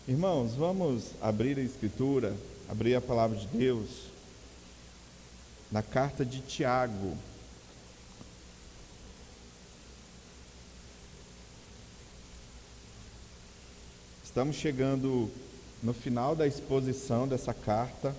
Irmãos, vamos abrir a Escritura, abrir a palavra de Deus na carta de Tiago. Estamos chegando no final da exposição dessa carta.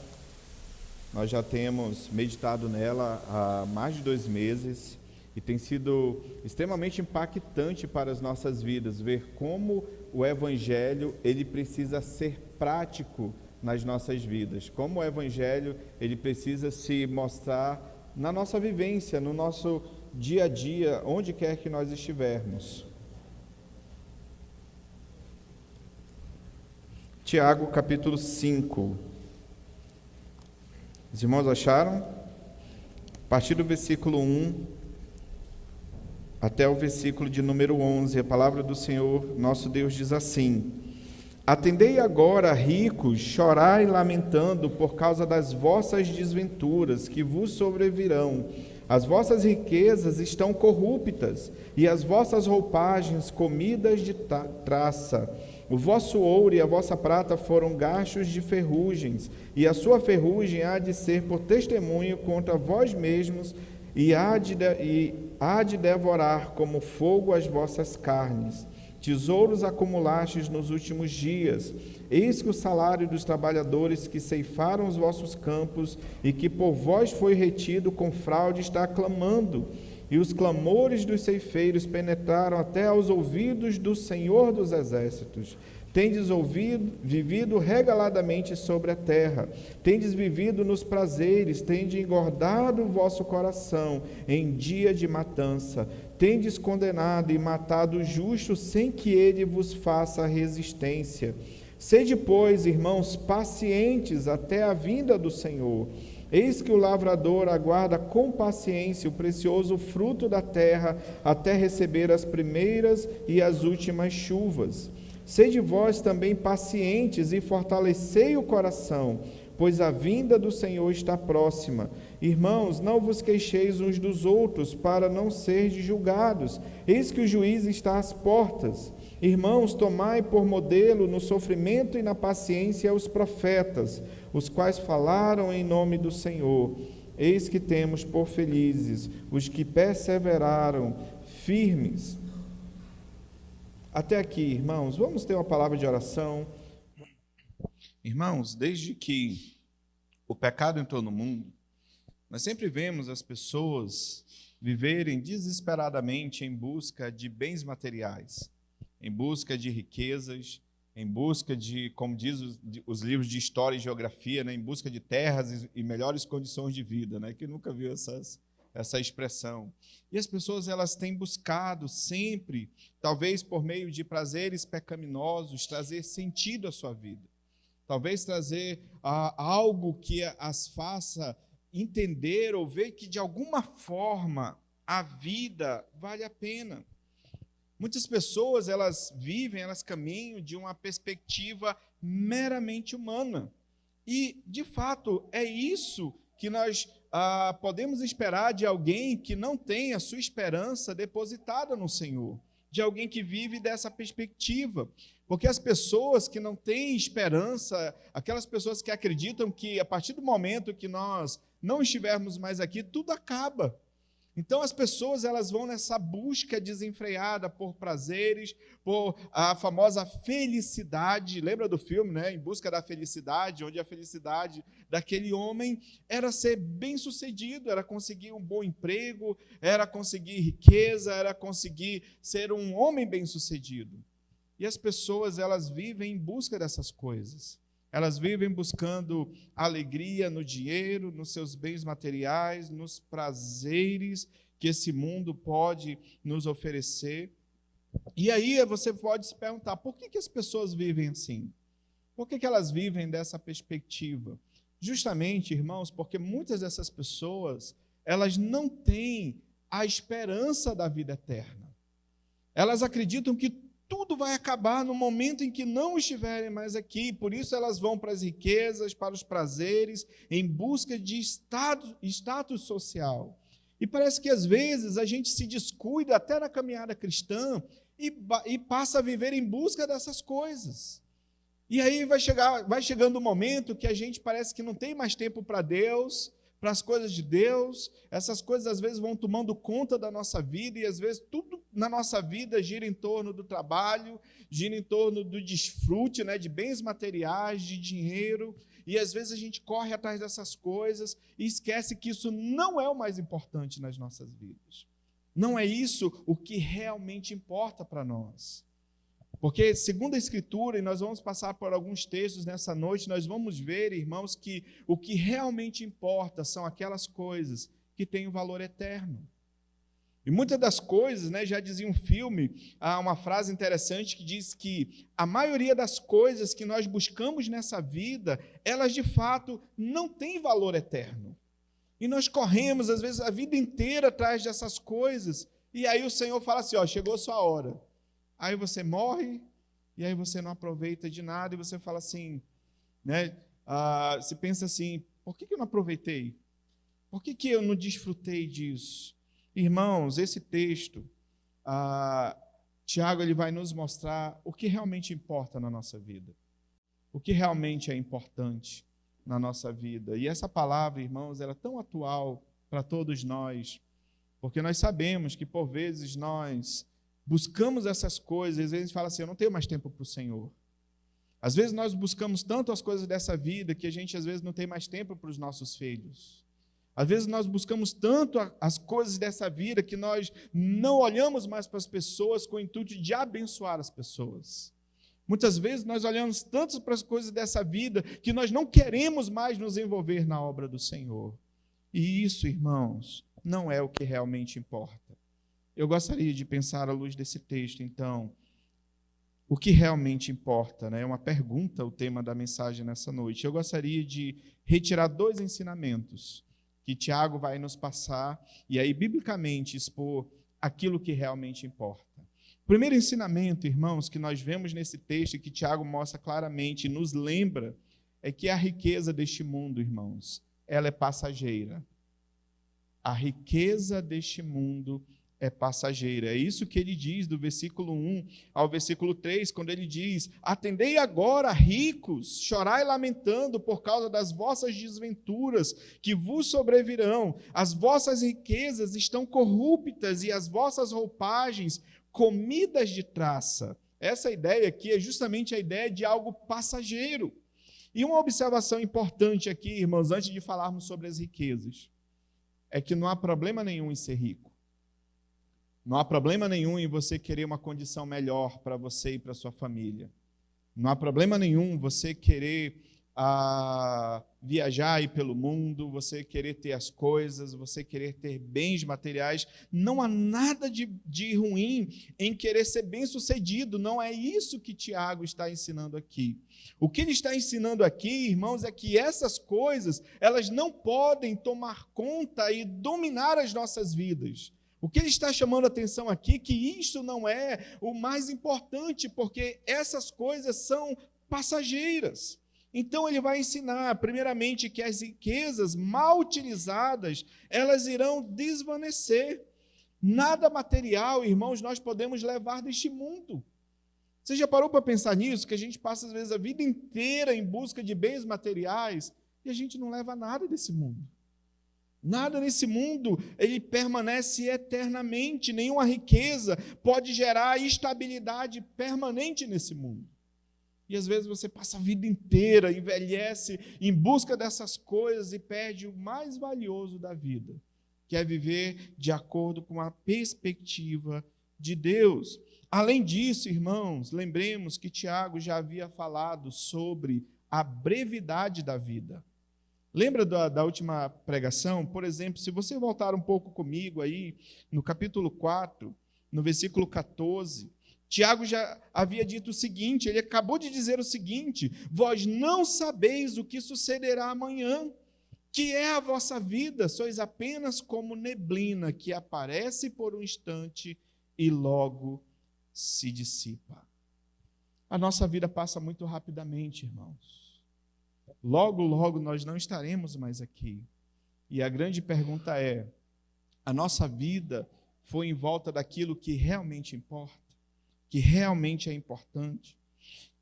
Nós já temos meditado nela há mais de 2 meses e tem sido extremamente impactante para as nossas vidas ver como o Evangelho ele precisa ser prático nas nossas vidas, como o Evangelho ele precisa se mostrar na nossa vivência, no nosso dia a dia, onde quer que nós estivermos. Tiago, capítulo 5. Os irmãos acharam? A partir do versículo 1 até o versículo de número 11, a palavra do Senhor, nosso Deus, diz assim: Atendei agora, ricos, chorai lamentando por causa das vossas desventuras que vos sobrevirão. As vossas riquezas estão corruptas, e as vossas roupagens comidas de traça. O vosso ouro e a vossa prata foram gastos de ferrugens, e a sua ferrugem há de ser por testemunho contra vós mesmos, e há de devorar como fogo as vossas carnes. Tesouros acumulastes nos últimos dias. Eis que o salário dos trabalhadores que ceifaram os vossos campos e que por vós foi retido com fraude está clamando. E os clamores dos ceifeiros penetraram até aos ouvidos do Senhor dos Exércitos. Tendes vivido regaladamente sobre a terra, tendes vivido nos prazeres, tendes engordado o vosso coração em dia de matança, tendes condenado e matado o justo sem que ele vos faça resistência. Sede, pois, irmãos, pacientes até a vinda do Senhor. Eis que o lavrador aguarda com paciência o precioso fruto da terra até receber as primeiras e as últimas chuvas. Sede vós também pacientes e fortalecei o coração, pois a vinda do Senhor está próxima. Irmãos, não vos queixeis uns dos outros, para não serdes julgados. Eis que o juiz está às portas. Irmãos, tomai por modelo no sofrimento e na paciência os profetas, os quais falaram em nome do Senhor. Eis que temos por felizes os que perseveraram firmes. Até aqui, irmãos, vamos ter uma palavra de oração. Irmãos, desde que o pecado entrou no mundo, nós sempre vemos as pessoas viverem desesperadamente em busca de bens materiais, em busca de riquezas, em busca de, como diz os livros de história e geografia, né, em busca de terras e melhores condições de vida, né? Quem nunca viu essa expressão? E as pessoas elas têm buscado sempre, talvez por meio de prazeres pecaminosos, trazer sentido à sua vida. Talvez trazer algo que as faça entender ou ver que, de alguma forma, a vida vale a pena. Muitas pessoas, elas caminham de uma perspectiva meramente humana. E, de fato, é isso que nós podemos esperar de alguém que não tem a sua esperança depositada no Senhor, de alguém que vive dessa perspectiva. Porque as pessoas que não têm esperança, aquelas pessoas que acreditam que a partir do momento que nós não estivermos mais aqui, tudo acaba. Então as pessoas elas vão nessa busca desenfreada por prazeres, por a famosa felicidade. Lembra do filme, né? Em Busca da Felicidade, onde a felicidade daquele homem era ser bem-sucedido, era conseguir um bom emprego, era conseguir riqueza, era conseguir ser um homem bem-sucedido. E as pessoas elas vivem em busca dessas coisas. Elas vivem buscando alegria no dinheiro, nos seus bens materiais, nos prazeres que esse mundo pode nos oferecer. E aí você pode se perguntar, por que as pessoas vivem assim? Por que elas vivem dessa perspectiva? Justamente, irmãos, porque muitas dessas pessoas, elas não têm a esperança da vida eterna. Elas acreditam que tudo vai acabar no momento em que não estiverem mais aqui, por isso elas vão para as riquezas, para os prazeres, em busca de status social. E parece que às vezes a gente se descuida até na caminhada cristã e passa a viver em busca dessas coisas. E aí vai chegando o momento que a gente parece que não tem mais tempo para Deus, para as coisas de Deus. Essas coisas às vezes vão tomando conta da nossa vida, e às vezes tudo na nossa vida gira em torno do trabalho, gira em torno do desfrute, né, de bens materiais, de dinheiro, e às vezes a gente corre atrás dessas coisas e esquece que isso não é o mais importante nas nossas vidas. Não é isso o que realmente importa para nós. Porque, segundo a Escritura, e nós vamos passar por alguns textos nessa noite, nós vamos ver, irmãos, que o que realmente importa são aquelas coisas que têm um valor eterno. E muitas das coisas, né, já dizia um filme, há uma frase interessante que diz que a maioria das coisas que nós buscamos nessa vida, elas de fato não têm valor eterno. E nós corremos, às vezes, a vida inteira atrás dessas coisas, e aí o Senhor fala assim, ó, chegou a sua hora. Aí você morre, e aí você não aproveita de nada, e você fala assim, né? Você pensa assim, por que eu não aproveitei? Por que eu não desfrutei disso? Irmãos, esse texto, Tiago ele vai nos mostrar o que realmente importa na nossa vida. O que realmente é importante na nossa vida. E essa palavra, irmãos, ela é tão atual para todos nós, porque nós sabemos que, por vezes, nós buscamos essas coisas, às vezes a gente fala assim, eu não tenho mais tempo para o Senhor. Às vezes nós buscamos tanto as coisas dessa vida que a gente às vezes não tem mais tempo para os nossos filhos. Às vezes nós buscamos tanto as coisas dessa vida que nós não olhamos mais para as pessoas com o intuito de abençoar as pessoas. Muitas vezes nós olhamos tanto para as coisas dessa vida que nós não queremos mais nos envolver na obra do Senhor. E isso, irmãos, não é o que realmente importa. Eu gostaria de pensar à luz desse texto, então, o que realmente importa, né? É uma pergunta o tema da mensagem nessa noite. Eu gostaria de retirar 2 ensinamentos que Tiago vai nos passar e aí, biblicamente, expor aquilo que realmente importa. O primeiro ensinamento, irmãos, que nós vemos nesse texto e que Tiago mostra claramente e nos lembra é que a riqueza deste mundo, irmãos, ela é passageira. A riqueza deste mundo é passageira. É isso que ele diz do versículo 1 ao versículo 3, quando ele diz, atendei agora, ricos, chorai lamentando por causa das vossas desventuras que vos sobrevirão. As vossas riquezas estão corruptas e as vossas roupagens comidas de traça. Essa ideia aqui é justamente a ideia de algo passageiro. E uma observação importante aqui, irmãos, antes de falarmos sobre as riquezas, é que não há problema nenhum em ser rico. Não há problema nenhum em você querer uma condição melhor para você e para sua família. Não há problema nenhum você querer viajar aí pelo mundo, você querer ter as coisas, você querer ter bens materiais. Não há nada de ruim em querer ser bem-sucedido. Não é isso que Tiago está ensinando aqui. O que ele está ensinando aqui, irmãos, é que essas coisas, elas não podem tomar conta e dominar as nossas vidas. O que ele está chamando a atenção aqui é que isso não é o mais importante, porque essas coisas são passageiras. Então ele vai ensinar, primeiramente, que as riquezas mal utilizadas, elas irão desvanecer. Nada material, irmãos, nós podemos levar deste mundo. Você já parou para pensar nisso? Que a gente passa, às vezes, a vida inteira em busca de bens materiais e a gente não leva nada desse mundo. Nada nesse mundo, ele permanece eternamente. Nenhuma riqueza pode gerar estabilidade permanente nesse mundo. E às vezes você passa a vida inteira, envelhece em busca dessas coisas e perde o mais valioso da vida, que é viver de acordo com a perspectiva de Deus. Além disso, irmãos, lembremos que Tiago já havia falado sobre a brevidade da vida. Lembra da última pregação? Por exemplo, se você voltar um pouco comigo aí, no capítulo 4, no versículo 14, Tiago já havia dito o seguinte, ele acabou de dizer o seguinte, vós não sabeis o que sucederá amanhã, que é a vossa vida, sois apenas como neblina que aparece por um instante e logo se dissipa. A nossa vida passa muito rapidamente, irmãos. Logo, logo nós não estaremos mais aqui. E a grande pergunta é, a nossa vida foi em volta daquilo que realmente importa? Que realmente é importante?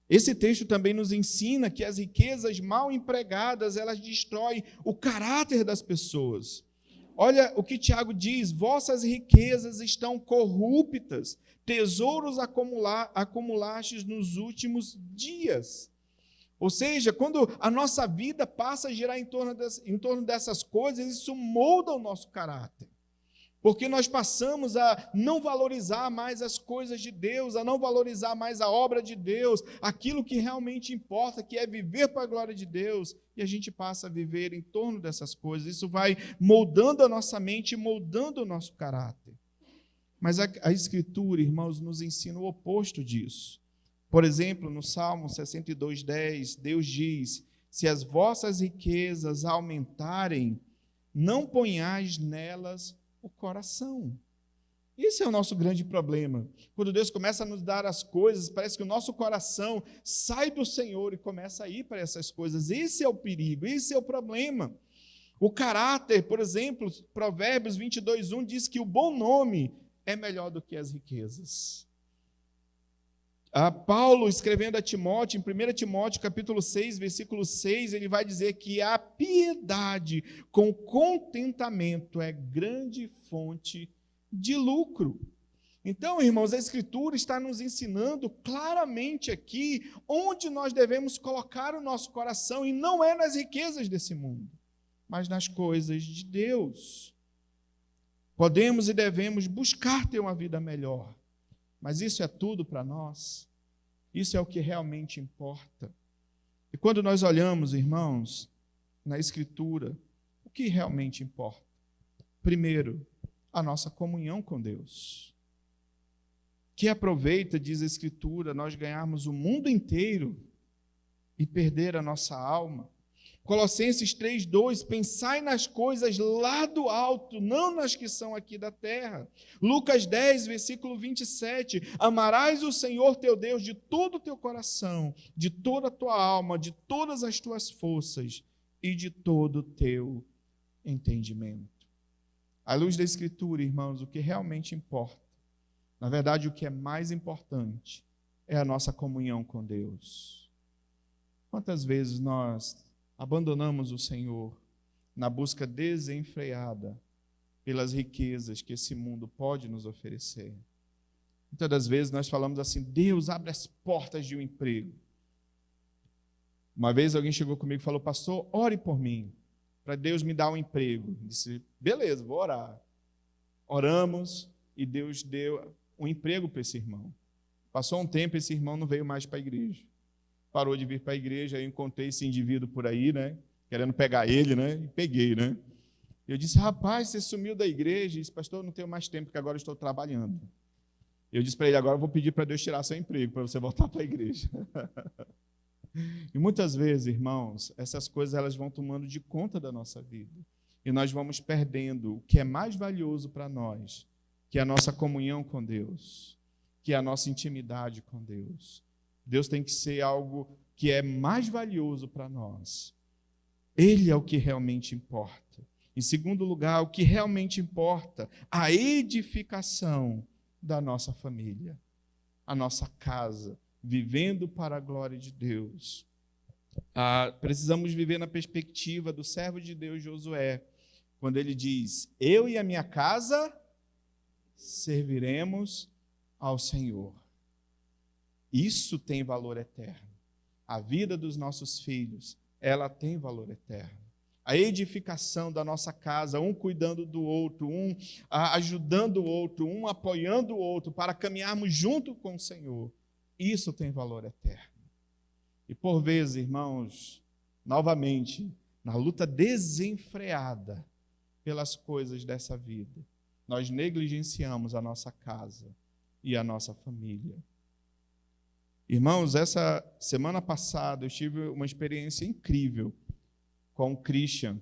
Esse texto também nos ensina que as riquezas mal empregadas, elas destroem o caráter das pessoas. Olha o que Tiago diz: vossas riquezas estão corruptas, tesouros acumulastes nos últimos dias. Ou seja, quando a nossa vida passa a girar em torno dessas coisas, isso molda o nosso caráter. Porque nós passamos a não valorizar mais as coisas de Deus, a não valorizar mais a obra de Deus, aquilo que realmente importa, que é viver para a glória de Deus, e a gente passa a viver em torno dessas coisas. Isso vai moldando a nossa mente, moldando o nosso caráter. Mas a Escritura, irmãos, nos ensina o oposto disso. Por exemplo, no Salmo 62:10, Deus diz: se as vossas riquezas aumentarem, não ponhais nelas o coração. Esse é o nosso grande problema. Quando Deus começa a nos dar as coisas, parece que o nosso coração sai do Senhor e começa a ir para essas coisas. Esse é o perigo, esse é o problema. O caráter, por exemplo, Provérbios 22:1 diz que o bom nome é melhor do que as riquezas. Paulo, escrevendo a Timóteo, em 1 Timóteo capítulo 6, versículo 6, ele vai dizer que a piedade com contentamento é grande fonte de lucro. Então, irmãos, a Escritura está nos ensinando claramente aqui onde nós devemos colocar o nosso coração, e não é nas riquezas desse mundo, mas nas coisas de Deus. Podemos e devemos buscar ter uma vida melhor, mas isso é tudo para nós. Isso é o que realmente importa. E quando nós olhamos, irmãos, na Escritura, o que realmente importa? Primeiro, a nossa comunhão com Deus. Que aproveita, diz a Escritura, nós ganharmos o mundo inteiro e perder a nossa alma. Colossenses 3:2, pensai nas coisas lá do alto, não nas que são aqui da terra. Lucas 10, versículo 27, amarás o Senhor teu Deus de todo o teu coração, de toda a tua alma, de todas as tuas forças e de todo o teu entendimento. À luz da Escritura, irmãos, o que realmente importa, na verdade, o que é mais importante, é a nossa comunhão com Deus. Quantas vezes nós abandonamos o Senhor na busca desenfreada pelas riquezas que esse mundo pode nos oferecer? Muitas das vezes nós falamos assim: Deus, abre as portas de um emprego. Uma vez alguém chegou comigo e falou: pastor, ore por mim, para Deus me dar um emprego. Eu disse: beleza, vou orar. Oramos e Deus deu um emprego para esse irmão. Passou um tempo, esse irmão não veio mais para a igreja. Parou de vir para a igreja, aí eu encontrei esse indivíduo por aí, né? Querendo pegar ele, né? E peguei, né? Eu disse: rapaz, você sumiu da igreja. Ele disse: pastor, eu não tenho mais tempo, porque agora eu estou trabalhando. Eu disse para ele: agora eu vou pedir para Deus tirar seu emprego, para você voltar para a igreja. E muitas vezes, irmãos, essas coisas elas vão tomando de conta da nossa vida. E nós vamos perdendo o que é mais valioso para nós, que é a nossa comunhão com Deus, que é a nossa intimidade com Deus. Deus tem que ser algo que é mais valioso para nós. Ele é o que realmente importa. Em segundo lugar, o que realmente importa, a edificação da nossa família, a nossa casa, vivendo para a glória de Deus. Precisamos viver na perspectiva do servo de Deus Josué, quando ele diz: eu e a minha casa serviremos ao Senhor. Isso tem valor eterno. A vida dos nossos filhos, ela tem valor eterno. A edificação da nossa casa, um cuidando do outro, um ajudando o outro, um apoiando o outro, para caminharmos junto com o Senhor, isso tem valor eterno. E por vezes, irmãos, novamente, na luta desenfreada pelas coisas dessa vida, nós negligenciamos a nossa casa e a nossa família. Irmãos, essa semana passada eu tive uma experiência incrível com o Christian,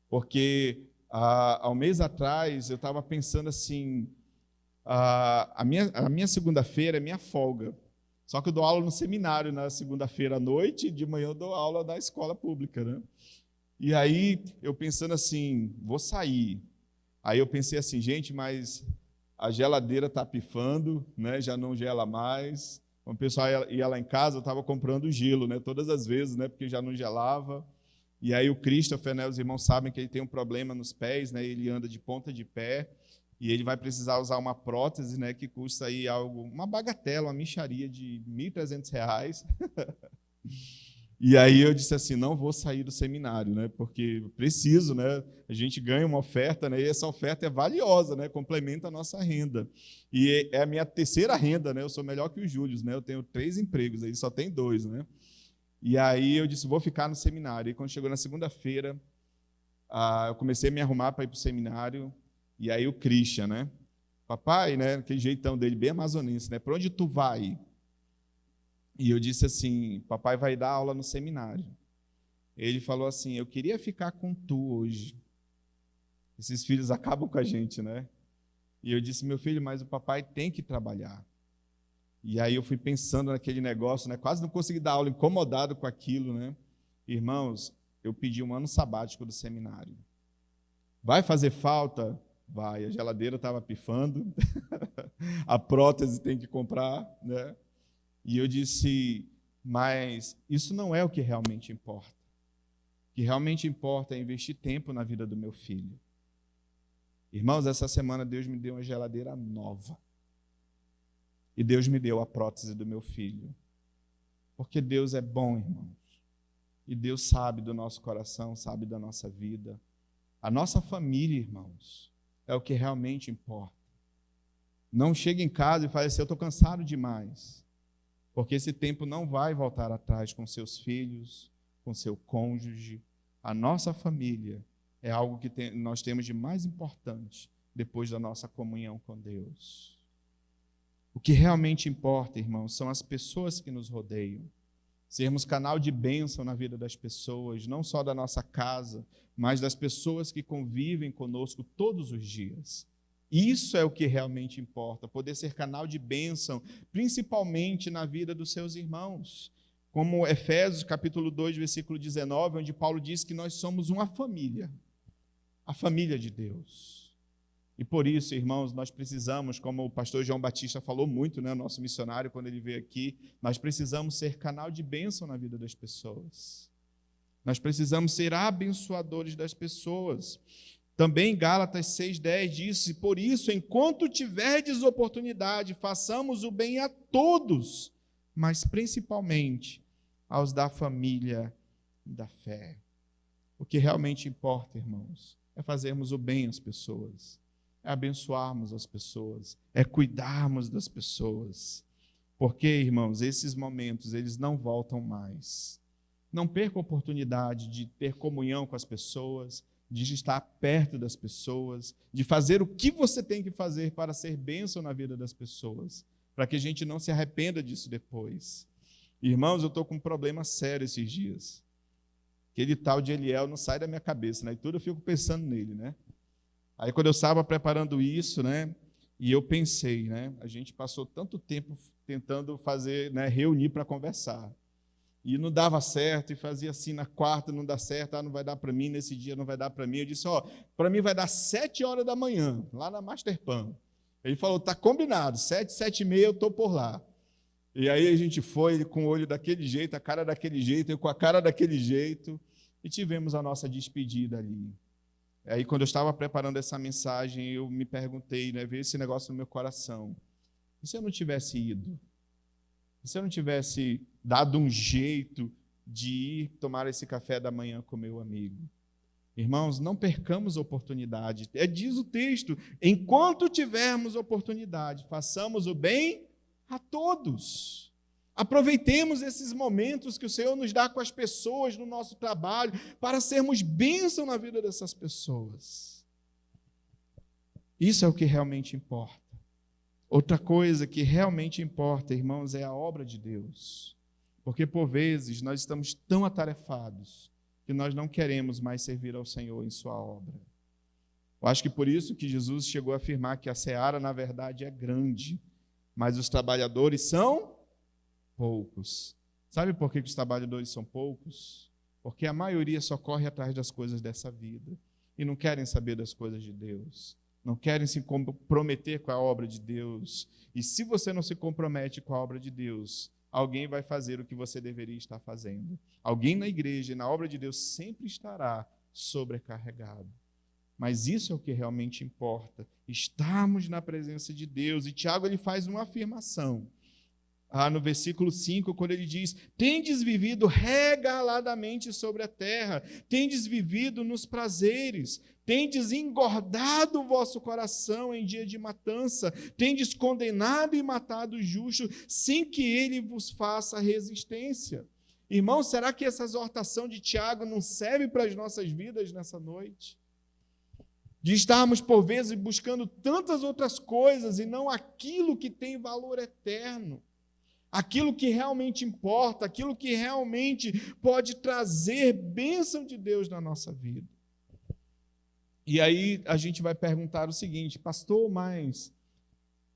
porque há um mês atrás eu estava pensando assim, a minha segunda-feira é minha folga, só que eu dou aula no seminário na segunda-feira à noite, e de manhã eu dou aula na escola pública, né? E aí eu pensando assim, vou sair. Aí eu pensei assim, gente, mas a geladeira está pifando, né? Já não gela mais. Quando o pessoal ia lá em casa, eu estava comprando gelo, né? Todas as vezes, né? Porque já não gelava. E aí o Christopher, né? Os irmãos sabem que ele tem um problema nos pés, né? Ele anda de ponta de pé e ele vai precisar usar uma prótese, né? Que custa aí uma bagatela, uma mixaria de R$ 1.300. E aí eu disse assim, não vou sair do seminário, né? Porque preciso, né? A gente ganha uma oferta, né? E essa oferta é valiosa, né? Complementa a nossa renda. E é a minha terceira renda, né? Eu sou melhor que o Júlio, né? Eu tenho 3 empregos, aí só tem 2, né? E aí eu disse, vou ficar no seminário. E quando chegou na segunda-feira, eu comecei a me arrumar para ir para o seminário. E aí o Christian, né? Papai, né? Aquele jeitão dele, bem amazonense, né? Para onde tu vai? E eu disse assim, papai vai dar aula no seminário. Ele falou assim, eu queria ficar com tu hoje. Esses filhos acabam com a gente, né? E eu disse, meu filho, mas o papai tem que trabalhar. E aí eu fui pensando naquele negócio, né? Quase não consegui dar aula, incomodado com aquilo, né? Irmãos, eu pedi um ano sabático do seminário. Vai fazer falta? Vai. A geladeira estava pifando, a prótese tem que comprar, né? E eu disse, mas isso não é o que realmente importa. O que realmente importa é investir tempo na vida do meu filho. Irmãos, essa semana Deus me deu uma geladeira nova. E Deus me deu a prótese do meu filho. Porque Deus é bom, irmãos. E Deus sabe do nosso coração, sabe da nossa vida. A nossa família, irmãos, é o que realmente importa. Não chegue em casa e fale assim, eu estou cansado demais. Porque esse tempo não vai voltar atrás com seus filhos, com seu cônjuge. A nossa família é algo que nós temos de mais importante depois da nossa comunhão com Deus. O que realmente importa, irmãos, são as pessoas que nos rodeiam. Sermos canal de bênção na vida das pessoas, não só da nossa casa, mas das pessoas que convivem conosco todos os dias. Isso é o que realmente importa, poder ser canal de bênção, principalmente na vida dos seus irmãos. Como Efésios, capítulo 2, versículo 19, onde Paulo diz que nós somos uma família, a família de Deus. E por isso, irmãos, nós precisamos, como o pastor João Batista falou muito, né, nosso missionário, quando ele veio aqui, nós precisamos ser canal de bênção na vida das pessoas. Nós precisamos ser abençoadores das pessoas. Também Gálatas 6,10 diz, por isso, enquanto tiverdes oportunidade, façamos o bem a todos, mas principalmente aos da família da fé. O que realmente importa, irmãos, é fazermos o bem às pessoas, é abençoarmos as pessoas, é cuidarmos das pessoas. Porque, irmãos, esses momentos, eles não voltam mais. Não perca a oportunidade de ter comunhão com as pessoas, de estar perto das pessoas, de fazer o que você tem que fazer para ser bênção na vida das pessoas, para que a gente não se arrependa disso depois. Irmãos, eu estou com um problema sério esses dias. Aquele tal de Eliel não sai da minha cabeça, né? E tudo eu fico pensando nele, né? Aí quando eu estava preparando isso, né? E eu pensei, né? A gente passou tanto tempo tentando fazer, né? Reunir para conversar. E não dava certo, e fazia assim na quarta, não dá certo, não vai dar para mim, nesse dia não vai dar para mim. Eu disse, para mim vai dar 7 horas da manhã, lá na Masterpan. Ele falou, tá combinado, 7, 7h30 eu estou por lá. E aí a gente foi, ele com o olho daquele jeito, a cara daquele jeito, eu com a cara daquele jeito, e tivemos a nossa despedida ali. Aí quando eu estava preparando essa mensagem, eu me perguntei, né, veio esse negócio no meu coração, e se eu não tivesse ido? Se eu não tivesse dado um jeito de ir tomar esse café da manhã com meu amigo? Irmãos, não percamos a oportunidade. Diz o texto, enquanto tivermos oportunidade, façamos o bem a todos. Aproveitemos esses momentos que o Senhor nos dá com as pessoas no nosso trabalho para sermos bênção na vida dessas pessoas. Isso é o que realmente importa. Outra coisa que realmente importa, irmãos, é a obra de Deus. Porque, por vezes, nós estamos tão atarefados que nós não queremos mais servir ao Senhor em sua obra. Eu acho que por isso que Jesus chegou a afirmar que a seara, na verdade, é grande, mas os trabalhadores são poucos. Sabe por que os trabalhadores são poucos? Porque a maioria só corre atrás das coisas dessa vida e não querem saber das coisas de Deus. não querem se comprometer com a obra de Deus. E se você não se compromete com a obra de Deus, alguém vai fazer o que você deveria estar fazendo. Alguém na igreja e na obra de Deus sempre estará sobrecarregado. Mas isso é o que realmente importa. Estarmos na presença de Deus. E Tiago ele faz uma afirmação. No versículo 5, quando ele diz: tendes vivido regaladamente sobre a terra, tendes vivido nos prazeres, tendes engordado o vosso coração em dia de matança, tendes condenado e matado o justo, sem que ele vos faça resistência. Irmão, será que essa exortação de Tiago não serve para as nossas vidas nessa noite? De estarmos, por vezes, buscando tantas outras coisas e não aquilo que tem valor eterno. Aquilo que realmente importa, aquilo que realmente pode trazer bênção de Deus na nossa vida. E aí a gente vai perguntar o seguinte: pastor, mas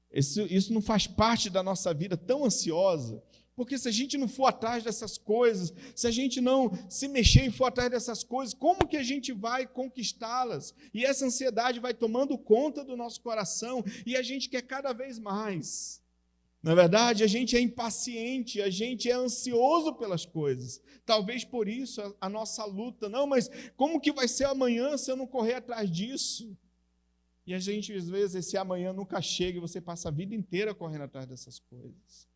isso não faz parte da nossa vida tão ansiosa? Porque se a gente não for atrás dessas coisas, se a gente não se mexer e for atrás dessas coisas, como que a gente vai conquistá-las? E essa ansiedade vai tomando conta do nosso coração e a gente quer cada vez mais. Na verdade, a gente é impaciente, a gente é ansioso pelas coisas. Talvez por isso a nossa luta. Não, mas como que vai ser amanhã se eu não correr atrás disso? E a gente, às vezes, esse amanhã nunca chega e você passa a vida inteira correndo atrás dessas coisas.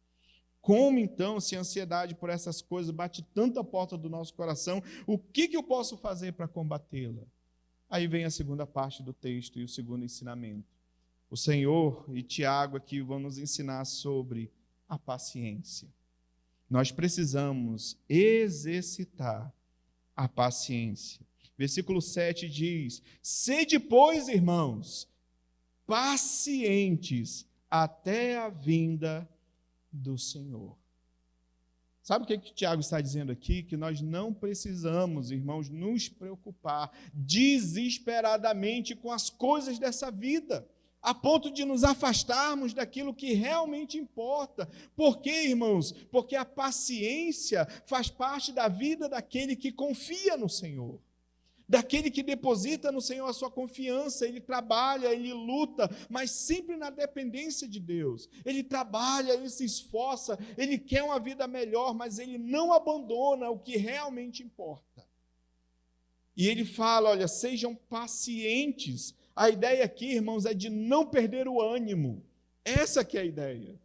Como, então, se a ansiedade por essas coisas bate tanto a porta do nosso coração, o que eu posso fazer para combatê-la? Aí vem a segunda parte do texto e o segundo ensinamento. O Senhor e Tiago aqui vão nos ensinar sobre a paciência. Nós precisamos exercitar a paciência. Versículo 7 diz: sede, pois, irmãos, pacientes até a vinda do Senhor. Sabe o que Tiago está dizendo aqui? Que nós não precisamos, irmãos, nos preocupar desesperadamente com as coisas dessa vida, a ponto de nos afastarmos daquilo que realmente importa. Por quê, irmãos? Porque a paciência faz parte da vida daquele que confia no Senhor, daquele que deposita no Senhor a sua confiança. Ele trabalha, ele luta, mas sempre na dependência de Deus. Ele trabalha, ele se esforça, ele quer uma vida melhor, mas ele não abandona o que realmente importa. E ele fala, olha, sejam pacientes. A ideia aqui, irmãos, é de não perder o ânimo. Essa que é a ideia.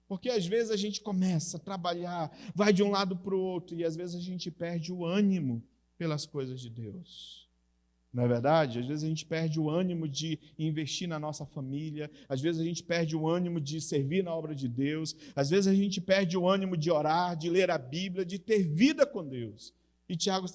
Porque às vezes a gente começa a trabalhar, vai de um lado para o outro, e às vezes a gente perde o ânimo pelas coisas de Deus. Não é verdade? Às vezes a gente perde o ânimo de investir na nossa família, às vezes a gente perde o ânimo de servir na obra de Deus, às vezes a gente perde o ânimo de orar, de ler a Bíblia, de ter vida com Deus. E Tiago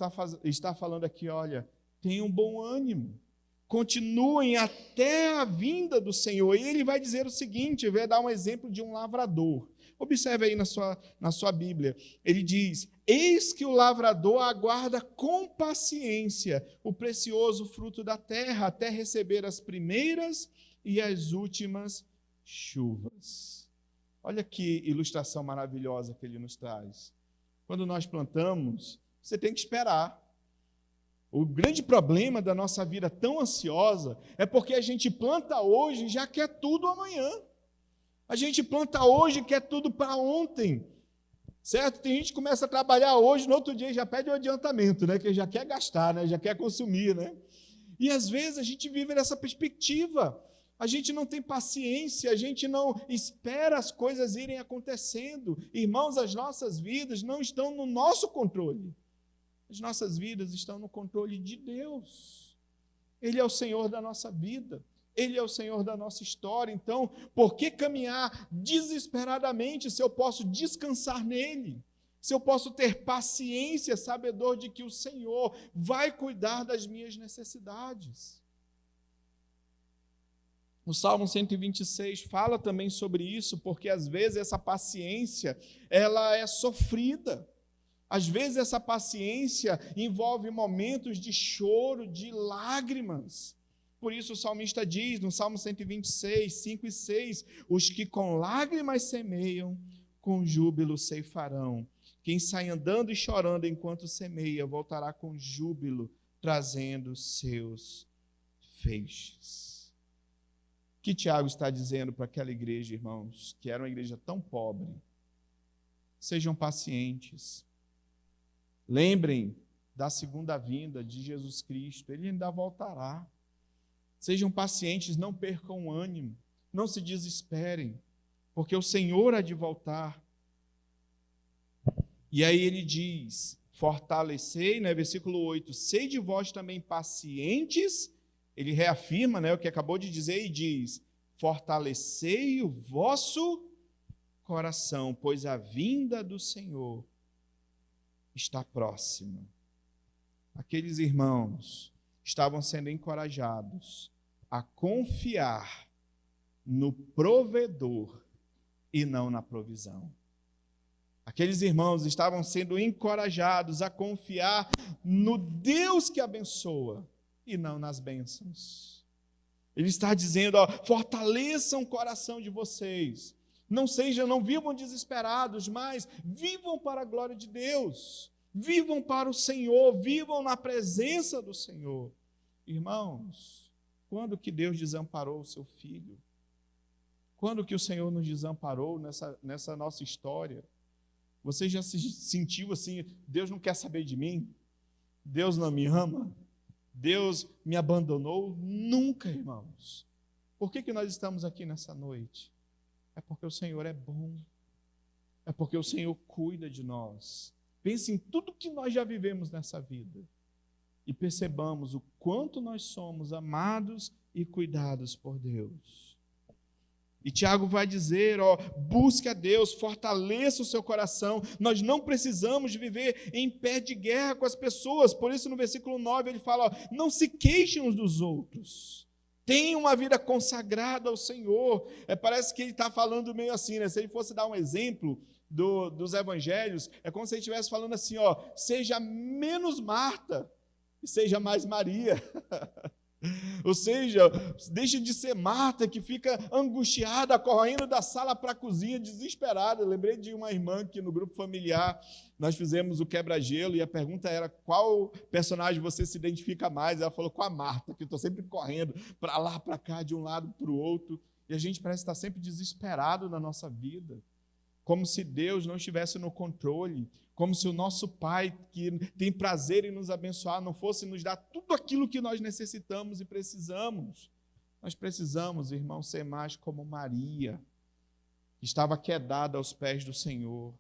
está falando aqui, olha, tenham bom ânimo, continuem até a vinda do Senhor. E ele vai dizer o seguinte, vai dar um exemplo de um lavrador. Observe aí na sua Bíblia. Ele diz: eis que o lavrador aguarda com paciência o precioso fruto da terra, até receber as primeiras e as últimas chuvas. Olha que ilustração maravilhosa que ele nos traz. Quando nós plantamos, você tem que esperar. O grande problema da nossa vida tão ansiosa é porque a gente planta hoje e já quer tudo amanhã. A gente planta hoje e quer tudo para ontem, certo? Tem gente que começa a trabalhar hoje, no outro dia já pede o adiantamento, né? Que já quer gastar, né? Já quer consumir, né? E às vezes a gente vive nessa perspectiva. A gente não tem paciência, a gente não espera as coisas irem acontecendo. Irmãos, as nossas vidas não estão no nosso controle. As nossas vidas estão no controle de Deus. Ele é o Senhor da nossa vida. Ele é o Senhor da nossa história. Então, por que caminhar desesperadamente se eu posso descansar nele? Se eu posso ter paciência, sabedor de que o Senhor vai cuidar das minhas necessidades? O Salmo 126 fala também sobre isso, porque às vezes essa paciência, ela é sofrida. Às vezes essa paciência envolve momentos de choro, de lágrimas. Por isso o salmista diz no Salmo 126, 5 e 6, os que com lágrimas semeiam, com júbilo ceifarão. Quem sai andando e chorando enquanto semeia, voltará com júbilo, trazendo seus feixes. que Tiago está dizendo para aquela igreja, irmãos, que era uma igreja tão pobre? Sejam pacientes. Lembrem da segunda vinda de Jesus Cristo, ele ainda voltará. Sejam pacientes, não percam o ânimo, não se desesperem, porque o Senhor há de voltar. E aí ele diz, fortalecei, né, versículo 8, sede vós também pacientes, ele reafirma, né, o que acabou de dizer e diz, fortalecei o vosso coração, pois a vinda do Senhor está próxima. Aqueles irmãos estavam sendo encorajados a confiar no provedor e não na provisão. Aqueles irmãos estavam sendo encorajados a confiar no Deus que abençoa e não nas bênçãos. Ele está dizendo, ó, fortaleçam o coração de vocês. Não vivam desesperados, mas vivam para a glória de Deus. Vivam para o Senhor, vivam na presença do Senhor. Irmãos, quando que Deus desamparou o seu filho? Quando que o Senhor nos desamparou nessa nossa história? Você já se sentiu assim, Deus não quer saber de mim? Deus não me ama? Deus me abandonou? Nunca, irmãos. Por que nós estamos aqui nessa noite? É porque o Senhor é bom. É porque o Senhor cuida de nós. Pense em tudo que nós já vivemos nessa vida. E percebamos o quanto nós somos amados e cuidados por Deus. E Tiago vai dizer, ó, busque a Deus, fortaleça o seu coração. Nós não precisamos de viver em pé de guerra com as pessoas. Por isso, no versículo 9, ele fala, ó, não se queixem uns dos outros. Tenham uma vida consagrada ao Senhor. Parece que ele está falando meio assim, né? Se ele fosse dar um exemplo dos evangelhos, é como se ele estivesse falando assim, ó, seja menos Marta e seja mais Maria. Ou seja, deixe de ser Marta, que fica angustiada, correndo da sala para a cozinha, desesperada. Eu lembrei de uma irmã que no grupo familiar nós fizemos o quebra-gelo e a pergunta era qual personagem você se identifica mais. Ela falou com a Marta, que eu estou sempre correndo para lá, para cá, de um lado para o outro. E a gente parece estar sempre desesperado na nossa vida, como se Deus não estivesse no controle, como se o nosso Pai, que tem prazer em nos abençoar, não fosse nos dar tudo aquilo que nós necessitamos e precisamos. Nós precisamos, irmãos, ser mais como Maria, que estava quedada aos pés do Senhor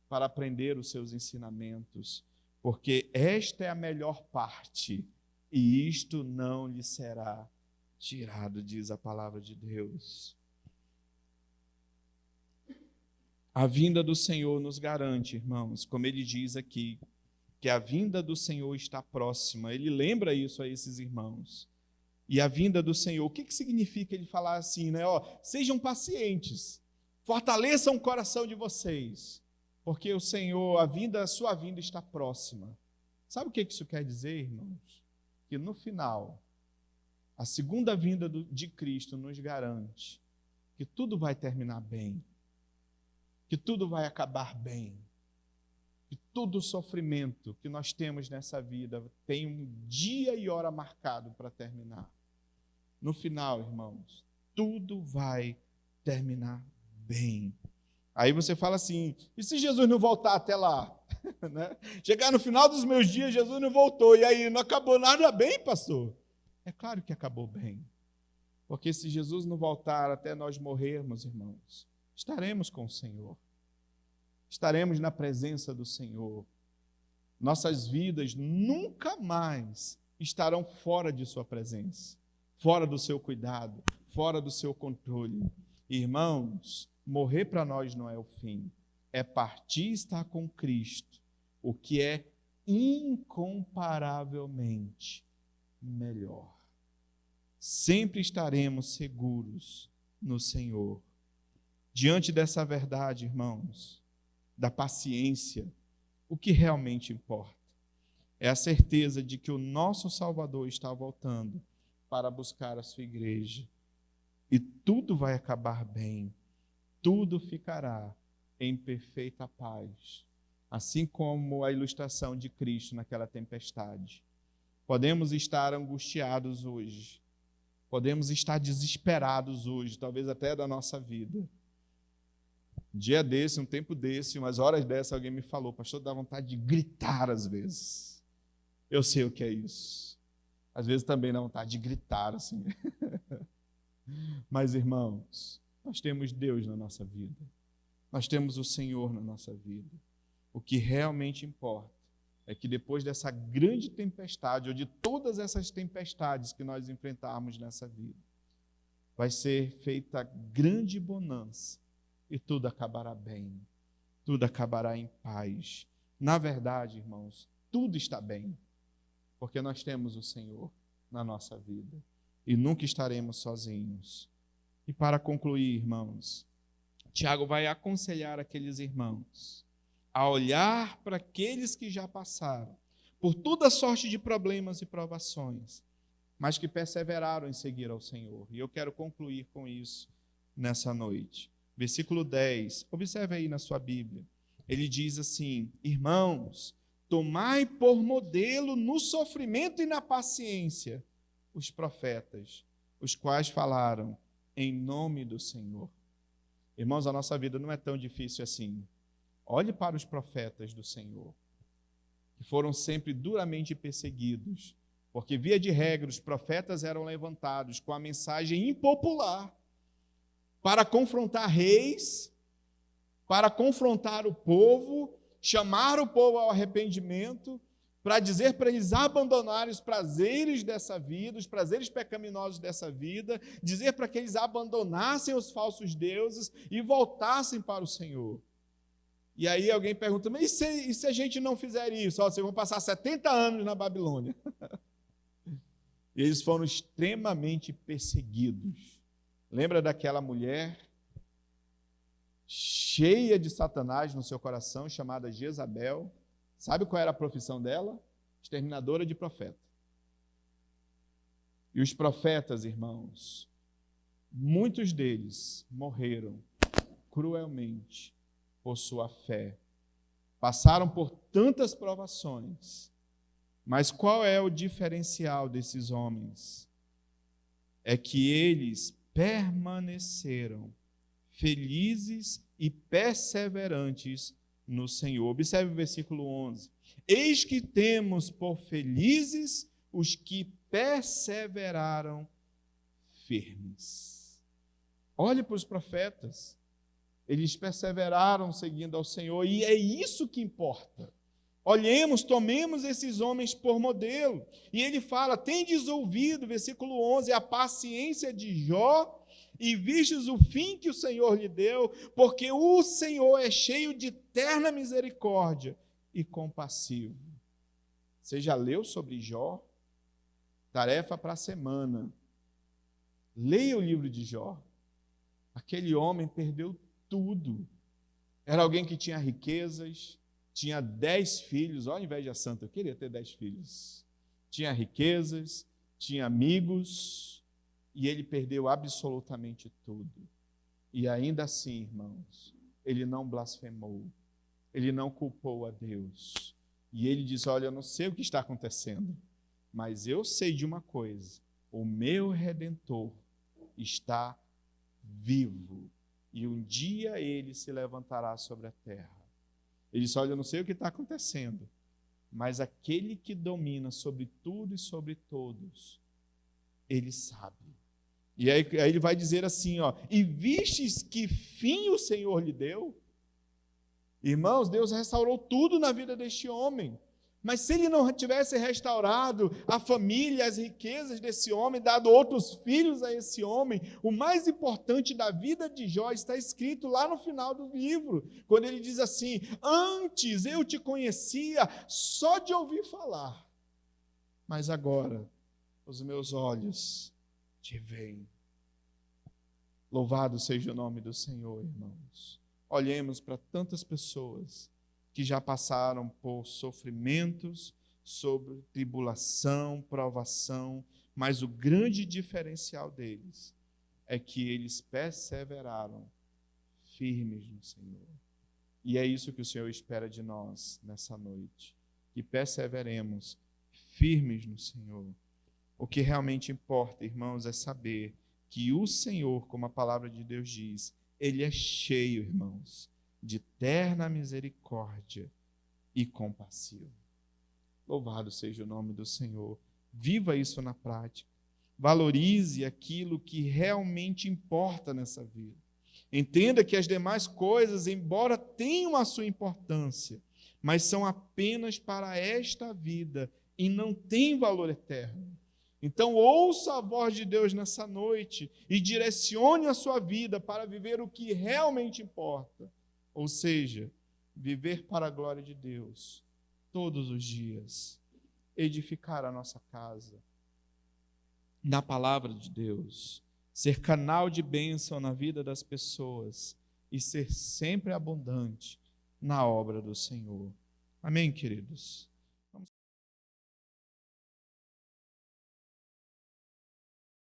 para aprender os seus ensinamentos, porque esta é a melhor parte e isto não lhe será tirado, diz a palavra de Deus. A vinda do Senhor nos garante, irmãos, como ele diz aqui, que a vinda do Senhor está próxima. Ele lembra isso a esses irmãos. E a vinda do Senhor, o que significa ele falar assim, né? Ó, sejam pacientes, fortaleçam o coração de vocês, porque o Senhor, a sua vinda está próxima. Sabe o que isso quer dizer, irmãos? Que no final, a segunda vinda de Cristo nos garante que tudo vai terminar bem, que tudo vai acabar bem, que todo o sofrimento que nós temos nessa vida tem um dia e hora marcado para terminar. No final, irmãos, tudo vai terminar bem. Aí você fala assim, e se Jesus não voltar até lá? Né? Chegar no final dos meus dias, Jesus não voltou, e aí não acabou nada bem, pastor? É claro que acabou bem, porque se Jesus não voltar até nós morrermos, irmãos, estaremos com o Senhor. Estaremos na presença do Senhor. Nossas vidas nunca mais estarão fora de sua presença, fora do seu cuidado, fora do seu controle. Irmãos, morrer para nós não é o fim. É partir e estar com Cristo, o que é incomparavelmente melhor. Sempre estaremos seguros no Senhor. Diante dessa verdade, irmãos, da paciência, o que realmente importa é a certeza de que o nosso Salvador está voltando para buscar a sua igreja. E tudo vai acabar bem, tudo ficará em perfeita paz, assim como a ilustração de Cristo naquela tempestade. Podemos estar angustiados hoje, Podemos estar desesperados hoje, talvez até da nossa vida. Um dia desse, um tempo desse, umas horas dessa, alguém me falou, pastor, dá vontade de gritar às vezes. Eu sei o que é isso. Às vezes também dá vontade de gritar assim. Mas, irmãos, nós temos Deus na nossa vida. Nós temos o Senhor na nossa vida. O que realmente importa é que depois dessa grande tempestade, ou de todas essas tempestades que nós enfrentarmos nessa vida, vai ser feita grande bonança e tudo acabará bem, tudo acabará em paz. Na verdade, irmãos, tudo está bem, porque nós temos o Senhor na nossa vida e nunca estaremos sozinhos. E para concluir, irmãos, Tiago vai aconselhar aqueles irmãos a olhar para aqueles que já passaram por toda sorte de problemas e provações, mas que perseveraram em seguir ao Senhor. E eu quero concluir com isso nessa noite. Versículo 10, observe aí na sua Bíblia. Ele diz assim: irmãos, tomai por modelo no sofrimento e na paciência os profetas, os quais falaram em nome do Senhor. Irmãos, a nossa vida não é tão difícil assim. Olhe para os profetas do Senhor, que foram sempre duramente perseguidos, porque, via de regra, os profetas eram levantados com a mensagem impopular para confrontar reis, para confrontar o povo, chamar o povo ao arrependimento, para dizer para eles abandonarem os prazeres dessa vida, os prazeres pecaminosos dessa vida, dizer para que eles abandonassem os falsos deuses e voltassem para o Senhor. E aí alguém pergunta, mas e se a gente não fizer isso? Ó, vocês vão passar 70 anos na Babilônia. E eles foram extremamente perseguidos. Lembra daquela mulher cheia de Satanás no seu coração, chamada Jezabel? Sabe qual era a profissão dela? Exterminadora de profeta. E os profetas, irmãos, muitos deles morreram cruelmente por sua fé. Passaram por tantas provações. Mas qual é o diferencial desses homens? É que eles permaneceram felizes e perseverantes no Senhor. Observe o versículo 11. Eis que temos por felizes os que perseveraram firmes. Olhe para os profetas. Eles perseveraram seguindo ao Senhor, e é isso que importa. Olhemos, tomemos esses homens por modelo. E ele fala, tendes ouvido, versículo 11, a paciência de Jó, e vistes o fim que o Senhor lhe deu, porque o Senhor é cheio de terna misericórdia e compassivo. Você já leu sobre Jó? Tarefa para a semana. Leia o livro de Jó. Aquele homem perdeu tudo. Era alguém que tinha riquezas, tinha 10 filhos, olha a inveja santa, eu queria ter 10 filhos. Tinha riquezas, tinha amigos, e ele perdeu absolutamente tudo. E ainda assim, irmãos, ele não blasfemou, ele não culpou a Deus. E ele diz, olha, eu não sei o que está acontecendo, mas eu sei de uma coisa, o meu Redentor está vivo, e um dia ele se levantará sobre a terra. Ele disse, olha, eu não sei o que está acontecendo, mas aquele que domina sobre tudo e sobre todos, ele sabe. E aí ele vai dizer assim, ó, e vistes que fim o Senhor lhe deu? Irmãos, Deus restaurou tudo na vida deste homem. Mas se ele não tivesse restaurado a família, as riquezas desse homem, dado outros filhos a esse homem, o mais importante da vida de Jó está escrito lá no final do livro, quando ele diz assim, antes eu te conhecia só de ouvir falar, mas agora os meus olhos te veem. Louvado seja o nome do Senhor, irmãos. Olhemos para tantas pessoas que já passaram por sofrimentos, sobre tribulação, provação, mas o grande diferencial deles é que eles perseveraram firmes no Senhor. E é isso que o Senhor espera de nós nessa noite, que perseveremos firmes no Senhor. O que realmente importa, irmãos, é saber que o Senhor, como a palavra de Deus diz, Ele é cheio, irmãos, de terna misericórdia e compassivo. Louvado seja o nome do Senhor. Viva isso na prática. Valorize aquilo que realmente importa nessa vida. Entenda que as demais coisas, embora tenham a sua importância, mas são apenas para esta vida e não têm valor eterno. Então, ouça a voz de Deus nessa noite e direcione a sua vida para viver o que realmente importa. Ou seja, viver para a glória de Deus todos os dias. Edificar a nossa casa na palavra de Deus. Ser canal de bênção na vida das pessoas e ser sempre abundante na obra do Senhor. Amém, queridos?